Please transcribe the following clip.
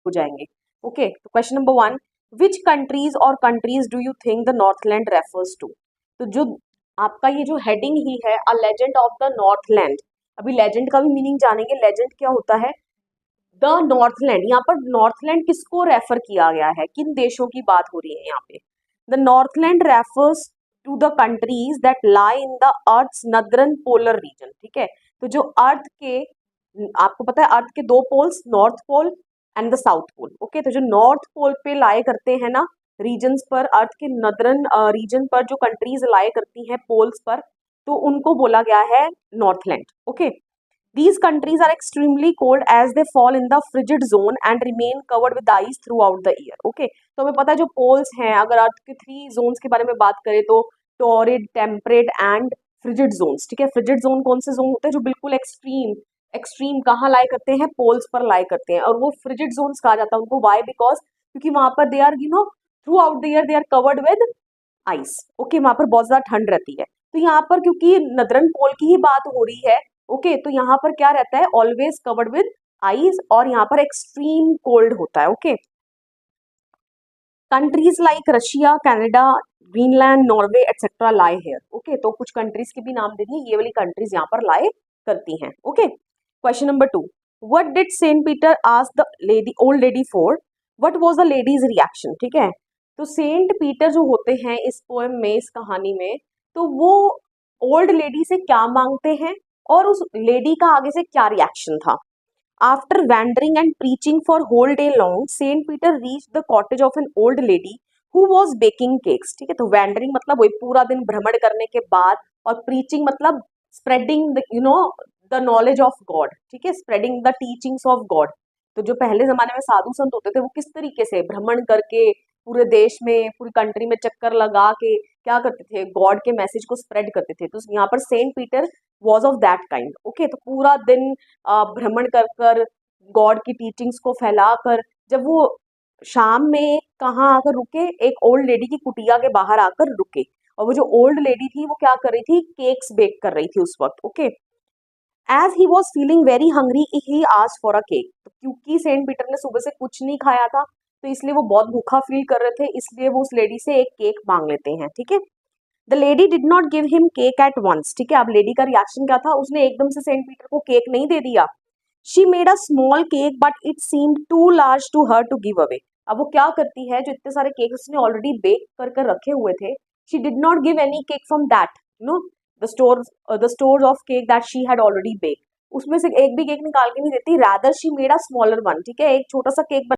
हो जाएंगे। ओके, तो क्वेश्चन नंबर 1, विच कंट्रीज और countries do you think the Northland refers to? तो जो आपका ये जो हेडिंग ही है a legend of the Northland, अभी लेजेंड का भी मीनिंग जानेंगे। लेजेंड क्या होता है? द नॉर्थलैंड, यहाँ पर नॉर्थलैंड किसको रेफर किया गया है, किन देशों की बात हो रही है यहाँ पे? The Northland refers to the countries that lie in the earth's northern polar region. ठीक है, तो जो अर्थ के, आपको पता है अर्थ के दो poles, north pole and the south pole. Okay, तो जो नॉर्थ पोल पे लाए करते हैं ना रीजन्स पर, अर्थ के नदरन रीजन पर जो कंट्रीज लाए करती हैं पोल्स पर, तो उनको बोला गया है Northland. Okay, these countries are extremely cold as they fall in the frigid zone and remain covered with ice throughout the year. Okay, तो हमें पता है जो पोल्स हैं, अगर अर्थ के 3 जोन्स के बारे में बात करें तो torrid, temperate and frigid zones. ठीक है, फ्रिजिड जोन कौन से जोन होते हैं? जो बिल्कुल एक्सट्रीम, एक्सट्रीम कहाँ लाए करते हैं? पोल्स पर लाए करते हैं। और वो फ्रिजिड जोन्स कहा जाता है उनको, वाई? बिकॉज क्योंकि वहां पर they are throughout the year they are covered with ice. Okay, वहां पर बहुत ज्यादा ठंड रहती है। तो यहाँ पर क्योंकि नदरन पोल की ही बात हो रही है, ओके, तो यहाँ पर क्या रहता है? ऑलवेज कवर्ड विद आइस, और यहाँ पर एक्सट्रीम कोल्ड होता है। Okay, countries like Russia, Canada, Greenland, Norway etcetera lie here. Okay, तो कुछ कंट्रीज के भी नाम दे दिए, ये वाली कंट्रीज यहाँ पर लाई करती हैं। Okay, question number 2, what did Saint Peter ask the lady old lady for? What was the lady's reaction? ठीक है, तो सेंट पीटर जो होते हैं इस पोएम में, इस कहानी में, तो वो ओल्ड लेडी से क्या मांगते हैं और उस लेडी का आगे से क्या रिएक्शन था? After wandering and preaching for whole day long, Saint Peter reach the cottage of an old lady who was baking cakes. ठीक है, तो वैंडरिंग मतलब वही पूरा दिन भ्रमण करने के बाद, और प्रीचिंग मतलब spreading the knowledge of God. ठीक है, spreading the teachings of God. तो जो पहले जमाने में साधु संत होते थे वो किस तरीके से भ्रमण करके पूरे देश में, पूरी कंट्री में चक्कर लगा के क्या करते थे? गॉड के मैसेज को स्प्रेड करते थे। तो यहाँ पर Saint Peter was of that kind. Okay, तो पूरा दिन भ्रमण कर कर गॉड की टीचिंग्स को फैलाकर, जब वो शाम में कहाँ आकर रुके? एक ओल्ड लेडी की कुटिया के बाहर आकर रुके। और वो जो ओल्ड लेडी थी वो क्या कर रही थी? केक्स बेक कर रही थी उस वक्त। Okay, as he was feeling very hungry he asked for a cake. तो क्योंकि सेंट पीटर ने सुबह से कुछ नहीं खाया था, तो इसलिए वो बहुत भूखा फील कर रहे थे, इसलिए वो उस लेडी से एक केक मांग लेते हैं। ठीक है, the lady did not give him cake at once. ठीक है, अब लेडी का रिएक्शन क्या था? उसने एकदम से सेंट पीटर को केक नहीं दे दिया। She made a small cake but it seemed too large to her to give away. अब वो क्या करती है? जो इतने सारे केक उसने ऑलरेडी बेक कर कर रखे हुए थे, she did not give any cake from that the store of cake that she had already bake. उसमें से एक भी केक निकाल के नहीं देती, rather she made a smaller one. ठीक है, एक छोटा सा केक